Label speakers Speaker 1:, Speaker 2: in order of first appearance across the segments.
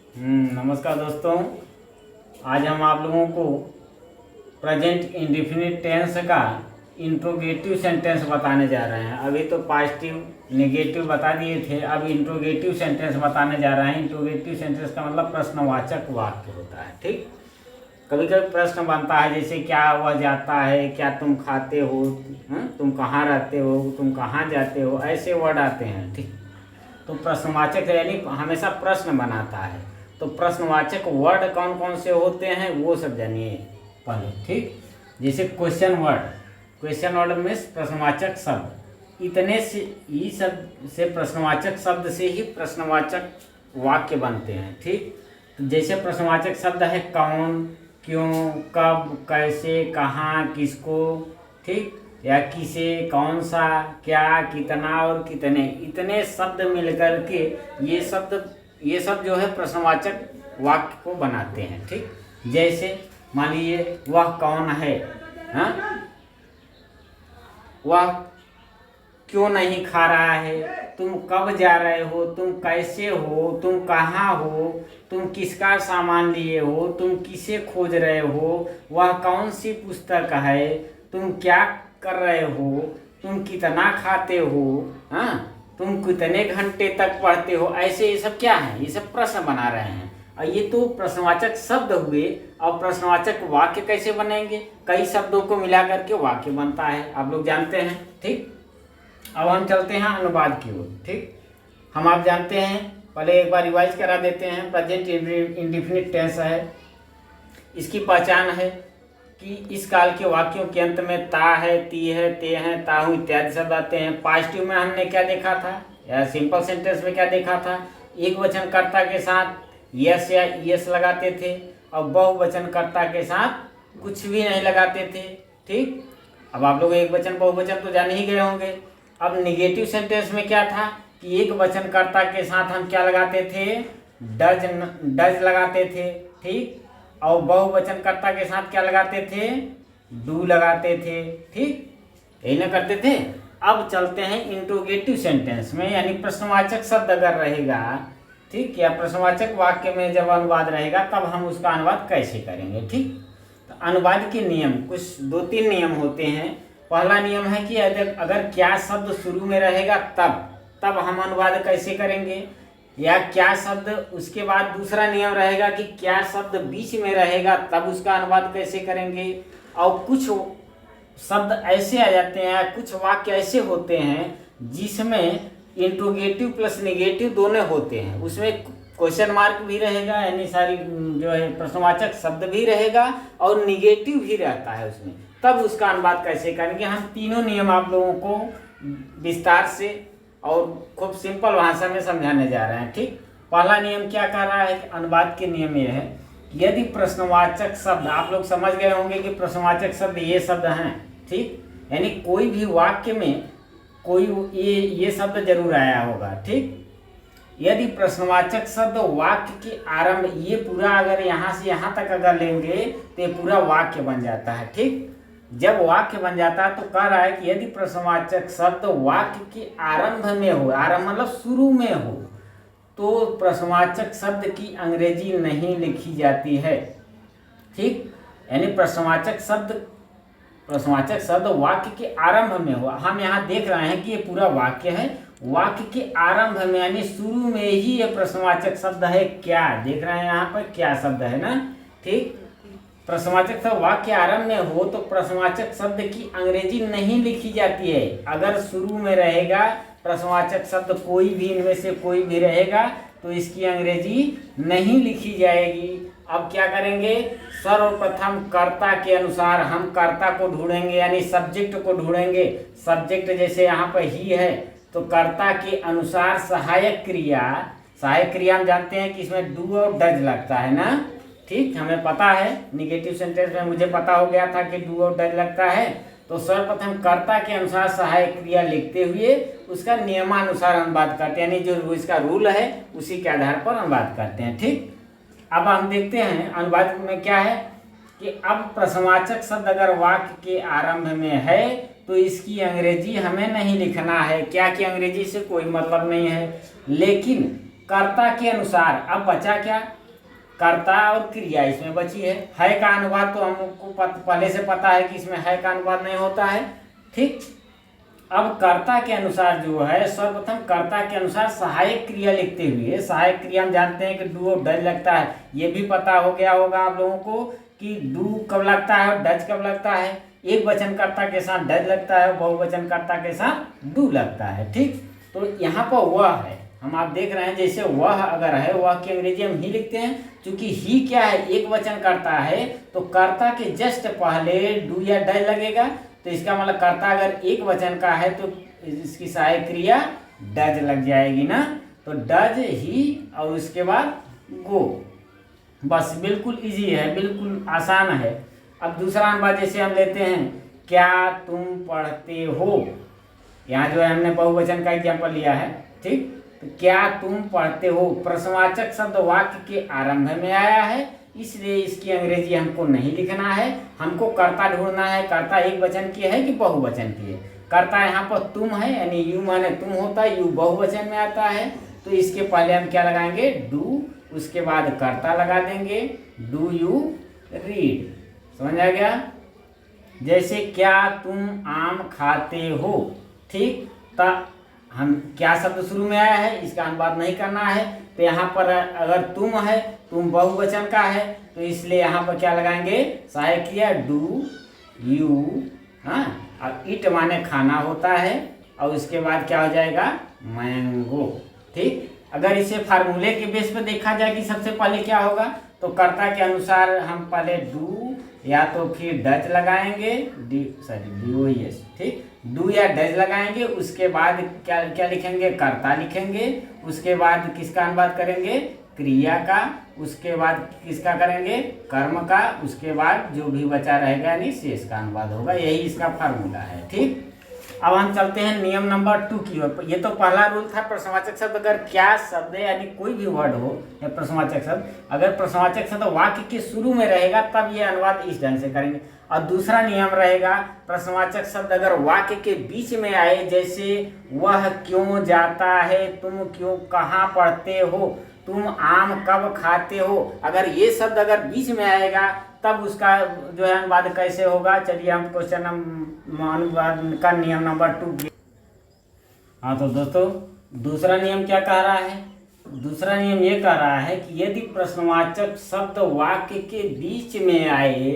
Speaker 1: नमस्कार दोस्तों। आज हम आप लोगों को प्रेजेंट इंडेफिनिट टेंस का इंट्रोगेटिव सेंटेंस बताने जा रहे हैं। अभी तो पॉजिटिव नेगेटिव बता दिए थे, अब इंट्रोगेटिव सेंटेंस बताने जा रहे हैं। इंट्रोगेटिव सेंटेंस का मतलब प्रश्नवाचक वाक्य होता है। ठीक, कभी कभी प्रश्न बनता है, जैसे क्या हुआ जाता है, क्या तुम खाते हो, तुम कहाँ रहते हो, तुम कहाँ जाते हो, ऐसे वर्ड आते हैं। ठीक, तो प्रश्नवाचक यानी हमेशा प्रश्न बनाता है। तो प्रश्नवाचक वर्ड कौन कौन से होते हैं वो सब जानिए पहले। ठीक, जैसे क्वेश्चन वर्ड, क्वेश्चन वर्ड में प्रश्नवाचक शब्द, इतने से ये सब से प्रश्नवाचक शब्द से ही प्रश्नवाचक वाक्य बनते हैं। ठीक, तो जैसे प्रश्नवाचक शब्द है कौन, क्यों, कब, कैसे, कहाँ, किसको, ठीक, या किसे, कौन सा, क्या, कितना और कितने, इतने शब्द मिलकर के ये सब जो है प्रश्नवाचक वाक्य को बनाते हैं। ठीक, जैसे मान लीजिए वह कौन है, हाँ, वह क्यों नहीं खा रहा है, तुम कब जा रहे हो, तुम कैसे हो, तुम कहाँ हो, तुम किसका सामान लिए हो, तुम किसे खोज रहे हो, वह कौन सी पुस्तक है, तुम क्या कर रहे हो, तुम कितना खाते हो, हाँ, तुम कितने घंटे तक पढ़ते हो। ऐसे ये सब क्या है, ये सब प्रश्न बना रहे हैं। और ये तो प्रश्नवाचक शब्द हुए। और प्रश्नवाचक वाक्य कैसे बनेंगे, कई शब्दों को मिला करके वाक्य बनता है, आप लोग जानते हैं। ठीक, अब हम चलते हैं अनुवाद की ओर। ठीक, हम आप जानते हैं, पहले एक बार रिवाइज करा देते हैं। प्रेजेंट इंडेफिनिट टेंस है, इसकी पहचान है कि इस काल के वाक्यों के अंत में ता है, ती है, ते हैं, ताहू इत्यादि शब्द आते हैं। पॉजिटिव में हमने क्या देखा था, या सिंपल सेंटेंस में क्या देखा था, एक वचनकर्ता के साथ यस या यस लगाते थे, और बहुवचनकर्ता के साथ कुछ भी नहीं लगाते थे। ठीक, अब आप लोग एक वचन बहुवचन तो जान ही गए होंगे। अब निगेटिव सेंटेंस में क्या था कि एक वचनकर्ता के साथ हम क्या लगाते थे, डज लगाते थे। ठीक, और बहुवचनकर्ता के साथ क्या लगाते थे, डू लगाते थे। ठीक, यही ना करते थे। अब चलते हैं इंट्रोगेटिव सेंटेंस में, यानी प्रश्नवाचक शब्द अगर रहेगा, ठीक, या प्रश्नवाचक वाक्य में जब अनुवाद रहेगा तब हम उसका अनुवाद कैसे करेंगे। ठीक, तो अनुवाद के नियम कुछ 2-3 नियम होते हैं। पहला नियम है कि अगर क्या शब्द शुरू में रहेगा तब हम अनुवाद कैसे करेंगे, या क्या शब्द उसके बाद दूसरा नियम रहेगा कि क्या शब्द बीच में रहेगा तब उसका अनुवाद कैसे करेंगे। और कुछ शब्द ऐसे आ जाते हैं, कुछ वाक्य ऐसे होते हैं जिसमें इंट्रोगेटिव प्लस नेगेटिव दोनों होते हैं, उसमें क्वेश्चन मार्क भी रहेगा, यानी सारी जो है प्रश्नवाचक शब्द भी रहेगा और निगेटिव भी रहता है उसमें। तब उसका अनुवाद कैसे करेंगे, हम तीनों नियम आप लोगों को विस्तार से और खूब सिंपल भाषा में समझाने जा रहे हैं। ठीक, पहला नियम क्या कह रहा है, अनुवाद के नियम ये है कि यदि प्रश्नवाचक शब्द, आप लोग समझ गए होंगे कि प्रश्नवाचक शब्द ये शब्द हैं। ठीक, यानी कोई भी वाक्य में कोई ये शब्द जरूर आया होगा। ठीक, यदि प्रश्नवाचक शब्द वाक्य के आरंभ, ये पूरा अगर यहाँ से यहाँ तक अगर लेंगे तो ये पूरा वाक्य बन जाता है। ठीक, जब वाक्य बन जाता है तो कह रहा है कि यदि प्रश्नवाचक शब्द वाक्य के आरंभ में हो, आरंभ मतलब शुरू में हो, तो प्रश्नवाचक शब्द की अंग्रेजी नहीं लिखी जाती है। ठीक, यानी प्रश्नवाचक शब्द वाक्य के आरंभ में हो। हम यहाँ देख रहे हैं कि ये पूरा वाक्य है, वाक्य के आरंभ में यानी शुरू में ही ये प्रश्नवाचक शब्द है। क्या देख रहे हैं यहाँ पर, क्या शब्द है ना। ठीक, प्रश्नवाचक शब्द वाक्य आरंभ में हो तो प्रश्नवाचक शब्द की अंग्रेजी नहीं लिखी जाती है। अगर शुरू में रहेगा प्रश्नवाचक शब्द, कोई भी इनमें से कोई भी रहेगा, तो इसकी अंग्रेजी नहीं लिखी जाएगी। अब क्या करेंगे, सर्वप्रथम कर्ता के अनुसार हम कर्ता को ढूंढेंगे, यानी सब्जेक्ट को ढूंढेंगे। सब्जेक्ट जैसे यहाँ पर ही है तो कर्ता के अनुसार सहायक क्रिया हम जानते हैं कि इसमें डू और डज लगता है ना। ठीक, हमें पता है, निगेटिव सेंटेंस में मुझे पता हो गया था कि डू और डज लगता है। तो सर्वप्रथम कर्ता के अनुसार सहायक क्रिया लिखते हुए उसका नियमानुसार अनुवाद करते हैं, यानी जो इसका रूल है उसी के आधार पर अनुवाद करते हैं। ठीक, अब हम देखते हैं अनुवाद में क्या है कि अब प्रश्नवाचक शब्द अगर वाक्य के आरंभ में है तो इसकी अंग्रेजी हमें नहीं लिखना है। क्या की अंग्रेजी से कोई मतलब नहीं है, लेकिन कर्ता के अनुसार, अब बचा क्या कर्ता और क्रिया इसमें बची है का अनुवाद तो हमको पहले से पता है कि इसमें है का अनुवाद नहीं होता है। ठीक, अब कर्ता के अनुसार जो है, सर्वप्रथम कर्ता के अनुसार सहायक क्रिया लिखते हुए, सहायक क्रिया हम जानते हैं कि डू और डज लगता है, ये भी पता हो गया होगा आप लोगों को कि डू कब लगता है और डज कब लगता है। एक वचनकर्ता के साथ डज लगता है, बहुवचनकर्ता के साथ डू लगता है। ठीक, तो यहाँ पर वह है, हम आप देख रहे हैं जैसे वह अगर है, वह की अंग्रेजी हम ही लिखते हैं, क्योंकि ही क्या है, एक वचनकर्ता है, तो कर्ता के जस्ट पहले डू या डज लगेगा, तो इसका मतलब कर्ता अगर एक वचन का है तो इसकी सहायक क्रिया डज लग जाएगी ना, तो डज ही और उसके बाद गो। बस बिल्कुल इजी है, बिल्कुल आसान है। अब दूसरा अनुवाद जैसे हम लेते हैं, क्या तुम पढ़ते हो, यहाँ जो है हमने बहुवचन का एग्जाम्पल लिया है। ठीक, तो क्या तुम पढ़ते हो, प्रश्नवाचक शब्द वाक्य के आरंभ में आया है, इसलिए इसकी अंग्रेजी हमको नहीं लिखना है, हमको कर्ता ढूंढना है। कर्ता एक वचन की है कि बहुवचन की है। कर्ता यहाँ पर तुम है, यानी यू माने तुम होता है, यू बहुवचन में आता है, तो इसके पहले हम क्या लगाएंगे, डू, उसके बाद कर्ता लगा देंगे, डू यू रीड। समझ आ गया? जैसे क्या तुम आम खाते हो। ठीक, तो हम क्या शब्द शुरू में आया है, इसका अनुवाद नहीं करना है, तो यहाँ पर अगर तुम है, तुम बहुवचन का है, तो इसलिए यहाँ पर क्या लगाएंगे, सहायक क्रिया डू यू। हाँ, अब इट माने खाना होता है, और उसके बाद क्या हो जाएगा, मैंगो। ठीक, अगर इसे फार्मूले के बेस पे देखा जाए कि सबसे पहले क्या होगा, तो कर्ता के अनुसार हम पहले डू या तो फिर डज लगाएंगे, DOES। ठीक, डू या डज लगाएंगे, उसके बाद क्या क्या लिखेंगे, कर्ता लिखेंगे, उसके बाद किसका अनुवाद करेंगे, क्रिया का, उसके बाद किसका करेंगे, कर्म का, उसके बाद जो भी बचा रहेगा यानी शेष का अनुवाद होगा। यही इसका फार्मूला है। ठीक, अब हम चलते हैं नियम नंबर 2 की ओर। ये तो पहला रूल था, प्रश्नवाचक शब्द अगर क्या शब्द यानी कोई भी वर्ड हो या प्रश्नवाचक शब्द, अगर प्रश्नवाचक शब्द वाक्य के शुरू में रहेगा तब ये अनुवाद इस ढंग से करेंगे। और दूसरा नियम रहेगा, प्रश्नवाचक शब्द अगर वाक्य के बीच में आए, जैसे वह क्यों जाता है, तुम क्यों कहाँ पढ़ते हो, तुम आम कब खाते हो, अगर ये शब्द अगर बीच में आएगा तब उसका जो है अनुवाद कैसे होगा। चलिए हम क्वेश्चन अनुवाद का नियम नंबर 2। हाँ, तो दोस्तों दूसरा नियम क्या कह रहा है, दूसरा नियम ये कह रहा है कि यदि प्रश्नवाचक शब्द वाक्य के बीच में आए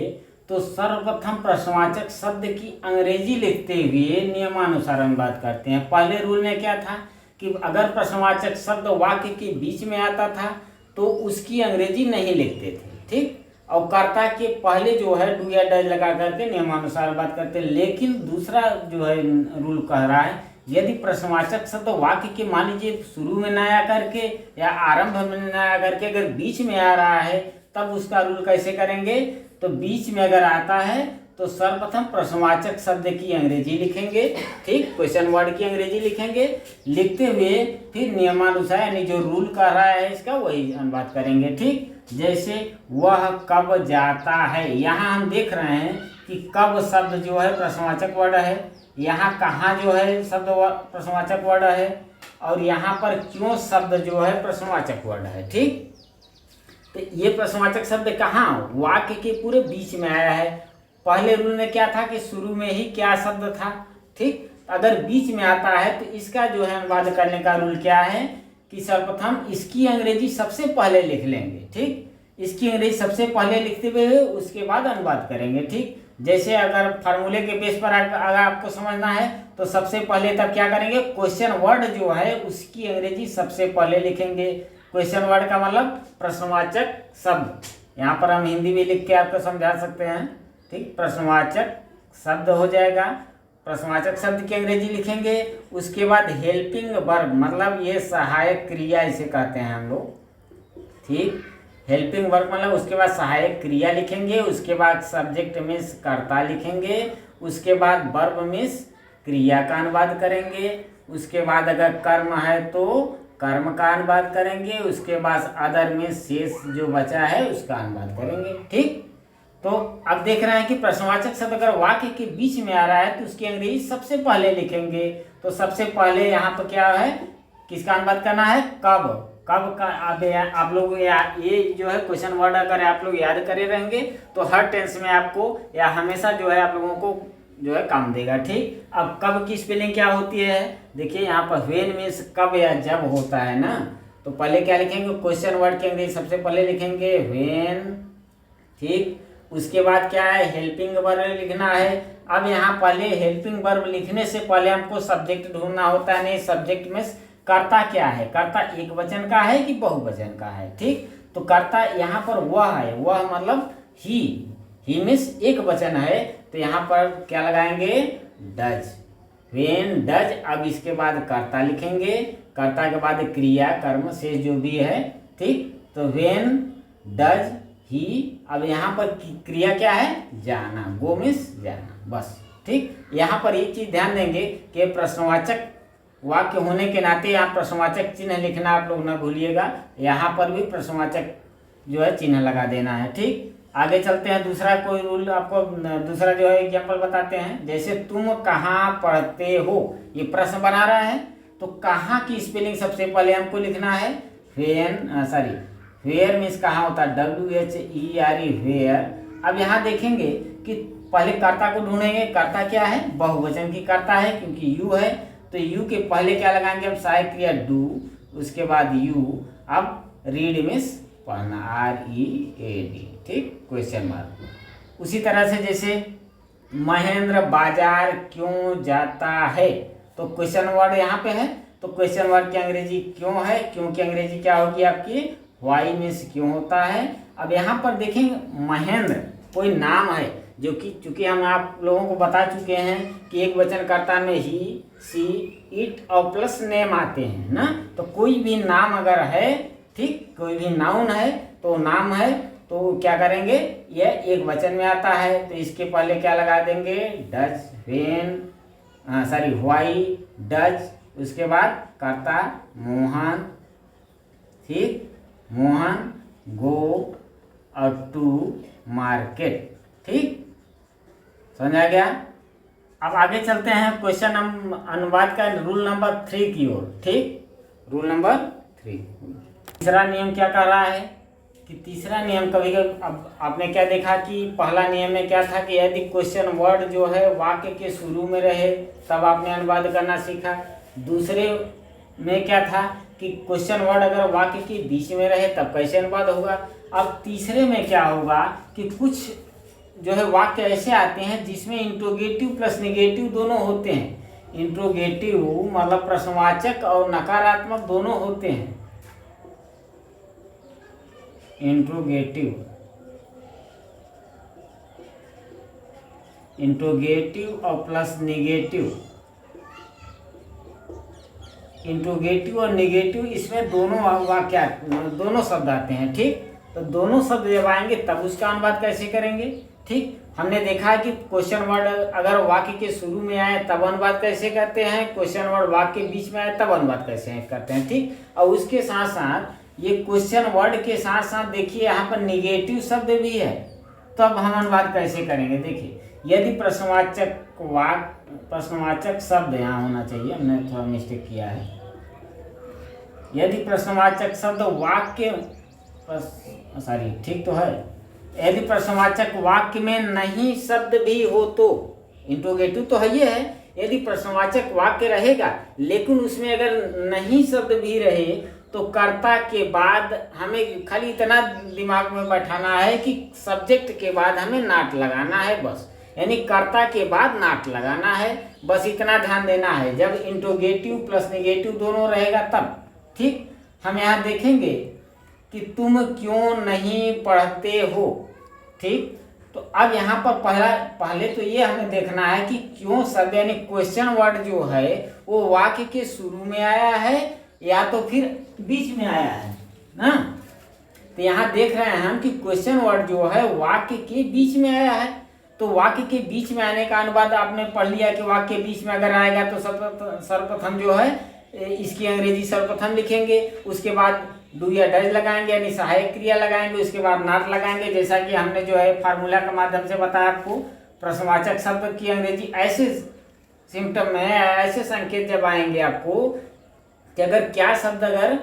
Speaker 1: तो सर्वप्रथम प्रश्नवाचक शब्द की अंग्रेजी लिखते हुए नियमानुसार अनुवाद करते हैं। पहले रूल में क्या था कि अगर प्रश्नवाचक शब्द वाक्य के बीच में आता था तो उसकी अंग्रेजी नहीं लिखते थे। ठीक, और कर्ता के पहले जो है डू या डज लगा करके नियमानुसार बात करते हैं। लेकिन दूसरा जो है रूल कह रहा है, यदि प्रश्नवाचक शब्द वाक्य के मान लीजिए शुरू में ना आ करके या आरंभ में ना आ करके अगर बीच में आ रहा है, तब उसका रूल कैसे करेंगे, तो बीच में अगर आता है तो सर्वप्रथम प्रश्नवाचक शब्द की अंग्रेजी लिखेंगे। ठीक, क्वेश्चन वर्ड की अंग्रेजी लिखेंगे, लिखते हुए फिर नियमानुसार यानी जो रूल कह रहा है इसका वही अनुवाद करेंगे। ठीक, जैसे वह कब जाता है, यहाँ हम देख रहे हैं कि कब शब्द जो है प्रश्नवाचक वर्ड है, यहाँ कहाँ जो है शब्द प्रश्नवाचक वर्ड है, और यहाँ पर क्यों शब्द जो है प्रश्नवाचक वर्ड है। ठीक, तो ये प्रश्नवाचक शब्द कहाँ, वाक्य के पूरे बीच में आया है। पहले रूल में क्या था कि शुरू में ही क्या शब्द था। ठीक, अगर बीच में आता है तो इसका जो है अनुवाद करने का रूल क्या है कि सर्वप्रथम इसकी अंग्रेजी सबसे पहले लिख लेंगे। ठीक, इसकी अंग्रेजी सबसे पहले लिखते हुए उसके बाद अनुवाद करेंगे। ठीक, जैसे अगर फार्मूले के बेस पर अगर आपको समझना है तो सबसे पहले तब क्या करेंगे, क्वेश्चन वर्ड जो है उसकी अंग्रेजी सबसे पहले लिखेंगे। क्वेश्चन वर्ड का मतलब प्रश्नवाचक शब्द, यहाँ पर हम हिंदी में लिख के आपको समझा सकते हैं। ठीक, प्रश्नवाचक शब्द हो जाएगा, प्रश्नवाचक शब्द की अंग्रेजी लिखेंगे। उसके बाद हेल्पिंग वर्ब, मतलब ये सहायक क्रिया इसे कहते हैं हम लोग। ठीक, हेल्पिंग वर्ब मतलब उसके बाद सहायक क्रिया लिखेंगे, उसके बाद सब्जेक्ट मीन्स कर्ता लिखेंगे, उसके बाद वर्ब मीन्स क्रिया का अनुवाद करेंगे, उसके बाद अगर कर्म है तो कर्म का अनुवाद करेंगे, उसके बाद अदर मीन्स शेष जो बचा है उसका अनुवाद करेंगे। ठीक, तो अब देख रहे हैं कि प्रश्नवाचक शब्द अगर वाक्य के बीच में आ रहा है तो उसकी अंग्रेजी सबसे पहले लिखेंगे। तो सबसे पहले यहाँ पर क्या है, किसका अनुवाद करना है, कब, कब का आप लोग ये जो है क्वेश्चन वर्ड अगर आप लोग याद करे रहेंगे तो हर टेंस में आपको या हमेशा जो है आप लोगों को जो है काम देगा। ठीक, अब कब की स्पेलिंग क्या होती है, देखिए यहाँ पर व्हेन मीन्स कब या जब होता है ना, तो पहले क्या लिखेंगे, क्वेश्चन वर्ड के अंग्रेजी सबसे पहले लिखेंगे व्हेन। ठीक, उसके बाद क्या है, हेल्पिंग वर्ब लिखना है। अब यहाँ पहले हेल्पिंग वर्ब लिखने से पहले हमको सब्जेक्ट ढूंढना होता है। नहीं, सब्जेक्ट में कर्ता क्या है, कर्ता एक वचन का है कि बहुवचन का है। ठीक, तो कर्ता यहाँ पर वह है, वह मतलब ही मीन्स एक वचन है, तो यहाँ पर क्या लगाएंगे, डज, व्हेन डज। अब इसके बाद कर्ता लिखेंगे, कर्ता के बाद क्रिया कर्म से जो भी है। ठीक, तो व्हेन डज ही। अब यहाँ पर क्रिया क्या है, जाना, गो मीन्स जाना, बस। ठीक, यहाँ पर एक चीज ध्यान देंगे कि प्रश्नवाचक वाक्य होने के नाते यहाँ प्रश्नवाचक चिन्ह लिखना आप लोग ना भूलिएगा, यहाँ पर भी प्रश्नवाचक जो है चिन्ह लगा देना है। ठीक, आगे चलते हैं, दूसरा कोई रूल आपको दूसरा जो है एग्जाम्पल बताते हैं। जैसे तुम कहाँ पढ़ते हो, ये प्रश्न बना रहा है, तो कहाँ की स्पेलिंग सबसे पहले हमको लिखना है, वेयर मीन्स कहाँ होता है, WHERE, वेयर। अब यहाँ देखेंगे कि पहले कर्ता को ढूंढेंगे, कर्ता क्या है, बहुवचन की कर्ता है क्योंकि यू है, तो यू के पहले क्या लगाएंगे हम, सहायक क्रिया डू, उसके बाद यू। अब रीड मीन्स पढ़ना, READ। ठीक, क्वेश्चन मार्क। उसी तरह से जैसे महेंद्र बाजार क्यों जाता है, तो क्वेश्चन वर्ड यहाँ पे है, तो क्वेश्चन वर्ड की अंग्रेजी क्यों है, क्यों की अंग्रेजी क्या होगी आपकी, वाई मीन्स क्यों होता है। अब यहाँ पर देखेंगे महेंद्र कोई नाम है, जो कि चूंकि हम आप लोगों को बता चुके हैं कि एक वचन कर्ता में ही, सी, इट और प्लस नेम आते हैं ना, तो कोई भी नाम अगर है, ठीक, कोई भी नाउन है तो नाम है, तो क्या करेंगे, यह एक वचन में आता है, तो इसके पहले क्या लगा देंगे, डज, वाई डज, उसके बाद कर्ता मोहन। ठीक, मोहन गो और टू मार्केट। ठीक, समझ आ गया। अब आगे चलते हैं क्वेश्चन अनुवाद का रूल नंबर 3 की ओर। ठीक, रूल नंबर 3, तीसरा नियम क्या कह रहा है कि तीसरा नियम कभी अब आपने क्या देखा कि पहला नियम में क्या था कि यदि क्वेश्चन वर्ड जो है वाक्य के शुरू में रहे तब आपने अनुवाद करना सीखा। दूसरे में क्या था कि क्वेश्चन वर्ड अगर वाक्य के बीच में रहे तब कैसे अनुवाद होगा। अब तीसरे में क्या होगा कि कुछ जो है वाक्य ऐसे आते हैं जिसमें इंट्रोगेटिव प्लस निगेटिव दोनों होते हैं। इंट्रोगेटिव मतलब प्रश्नवाचक और नकारात्मक दोनों होते हैं। इंट्रोगेटिव और प्लस निगेटिव, इंट्रोगेटिव और निगेटिव, इसमें दोनों वाक्य दोनों शब्द आते हैं। ठीक, तो दोनों शब्द जब आएंगे तब उसका अनुवाद कैसे करेंगे। ठीक, हमने देखा है कि क्वेश्चन वर्ड अगर वाक्य के शुरू में आए तब अनुवाद कैसे करते हैं, क्वेश्चन वर्ड वाक्य के बीच में आए तब अनुवाद कैसे करते हैं। ठीक, और उसके साथ साथ ये क्वेश्चन वर्ड के साथ साथ देखिए यहाँ पर निगेटिव शब्द भी है, तब हम अनुवाद कैसे करेंगे। देखिए, यदि प्रश्नवाचक शब्द यहाँ होना चाहिए, हमने थोड़ा मिस्टेक किया है। यदि प्रश्नवाचक शब्द वाक्य ठीक तो है, यदि प्रश्नवाचक वाक्य में नहीं शब्द भी हो तो, इंट्रोगेटिव तो है ये है, यदि प्रश्नवाचक वाक्य रहेगा लेकिन उसमें अगर नहीं शब्द भी रहे तो कर्ता के बाद हमें खाली इतना दिमाग में बैठाना है कि सब्जेक्ट के बाद हमें नॉट लगाना है, बस। यानी कर्ता के बाद नॉट लगाना है, बस इतना ध्यान देना है। जब इंट्रोगेटिव प्लस निगेटिव दोनों रहेगा तब। ठीक, हम यहाँ देखेंगे कि तुम क्यों नहीं पढ़ते हो। ठीक, तो अब यहाँ पर पहले तो ये हमें देखना है कि क्यों शब्द यानी क्वेश्चन वर्ड जो है वो वाक्य के शुरू में आया है या तो फिर बीच में आया है ना। तो यहाँ देख रहे हैं हम कि क्वेश्चन वर्ड जो है वाक्य के बीच में आया है, तो वाक्य के बीच में आने का अनुवाद आपने पढ़ लिया कि वाक्य के बीच में अगर आएगा तो सर्वप्रथम जो है इसकी अंग्रेजी सर्वप्रथम लिखेंगे, उसके बाद डू या डज लगाएंगे यानी सहायक क्रिया लगाएंगे, उसके बाद नॉट लगाएंगे। जैसा कि हमने जो है फार्मूला के माध्यम से बताया आपको, प्रश्नवाचक शब्द की अंग्रेजी ऐसे सिम्टम में ऐसे संकेत जब आएंगे आपको कि अगर क्या शब्द अगर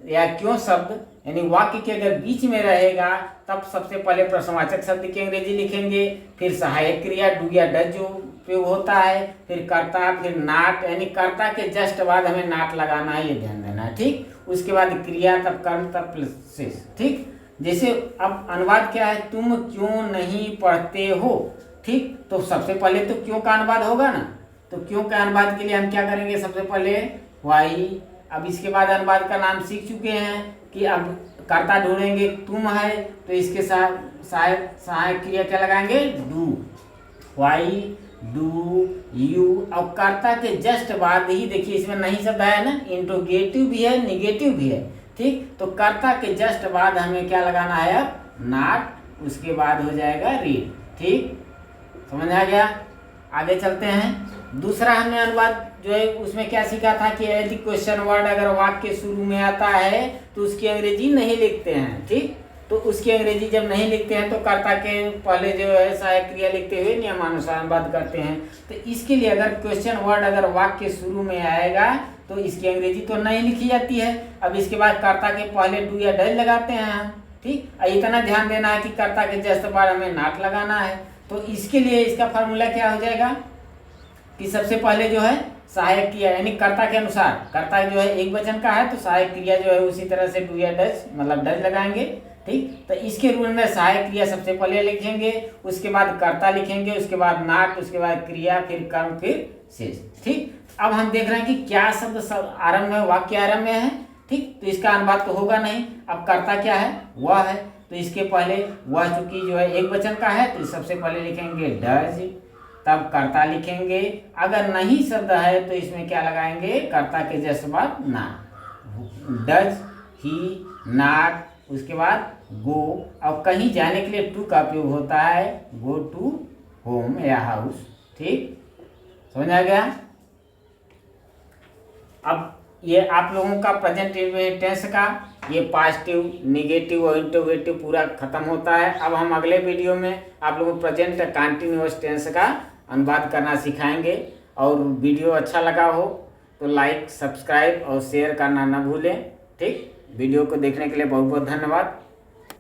Speaker 1: या क्यों शब्द यानी वाक्य के अगर बीच में रहेगा तब सबसे पहले प्रश्नवाचक शब्द की अंग्रेजी लिखेंगे, फिर सहायक क्रिया डू या डज जो उपयोग होता है, फिर कर्ता, फिर नाट, यानी कर्ता के जस्ट बाद हमें नाट लगाना है, ये ध्यान देना है, ठीक। उसके बाद क्रिया, तब कर्म, तब प्लस, ठीक। जैसे अब अनुवाद क्या है, तुम क्यों नहीं पढ़ते हो, ठीक। तो सबसे पहले तो क्यों का अनुवाद होगा ना, तो क्यों का अनुवाद के लिए हम क्या करेंगे, सबसे पहले वाई। अब इसके बाद अनुवाद का नाम सीख चुके हैं कि अब कर्ता ढूंढेंगे, तुम है तो इसके साथ सहायक क्रिया क्या लगाएंगे, डू, वाई, डू, यू। अब कर्ता के जस्ट बाद ही देखिए इसमें नहीं शब्द है ना, इंट्रोगेटिव भी है, निगेटिव भी है, ठीक। तो कर्ता के जस्ट बाद हमें क्या लगाना है, अब नॉट, उसके बाद हो जाएगा रीड, ठीक। समझ आ गया। आगे चलते हैं। दूसरा हमने अनुवाद जो है उसमें क्या सीखा था कि यदि क्वेश्चन वर्ड अगर वाक्य के शुरू में आता है तो उसकी अंग्रेजी नहीं लिखते हैं, ठीक। तो उसकी अंग्रेजी जब नहीं लिखते हैं तो कर्ता के पहले जो है सहायक क्रिया लिखते हुए नियमानुसार अनुवाद करते हैं। तो इसके लिए अगर क्वेश्चन वर्ड अगर वाक्य के शुरू में आएगा तो इसकी अंग्रेजी तो नहीं लिखी जाती है। अब इसके बाद कर्ता के पहले डू या डज लगाते हैं हम, ठीक। इतना ध्यान देना है कि कर्ता के जस्ट बाद हमें नॉट लगाना है। तो इसके लिए इसका फार्मूला क्या हो जाएगा कि सबसे पहले जो है सहायक क्रिया यानी कर्ता के अनुसार, कर्ता जो है एक वचन का है तो सहायक क्रिया जो है उसी तरह से डू या डज मतलब डज लगाएंगे, ठीक। तो इसके रूल में सहायक क्रिया सबसे पहले लिखेंगे, उसके बाद कर्ता लिखेंगे, उसके बाद नॉट, उसके बाद क्रिया, फिर कर्म, फिर शेष, ठीक। अब हम देख रहे हैं कि क्या शब्द आरंभ में, वाक्य आरंभ में है, ठीक। तो इसका अनुवाद तो होगा नहीं। अब कर्ता क्या है, वह है, तो इसके पहले वह चूंकि जो है एक वचन का है तो सबसे पहले लिखेंगे डज, तब कर्ता लिखेंगे। अगर नहीं शब्द है तो इसमें क्या लगाएंगे, कर्ता के जस्ट बाद ना, डज, ही, नॉट, उसके बाद गो। अब कहीं जाने के लिए टू का उपयोग होता है, गो टू होम या हाउस, ठीक। समझ आ गया। अब ये आप लोगों का प्रेजेंट टेंस का ये पॉजिटिव, नेगेटिव और इंटरोगेटिव पूरा खत्म होता है। अब हम अगले वीडियो में आप लोगों को प्रेजेंट कंटिन्यूअस टेंस का अनुवाद करना सिखाएंगे। और वीडियो अच्छा लगा हो तो लाइक, सब्सक्राइब और शेयर करना न भूलें, ठीक। वीडियो को देखने के लिए बहुत बहुत धन्यवाद।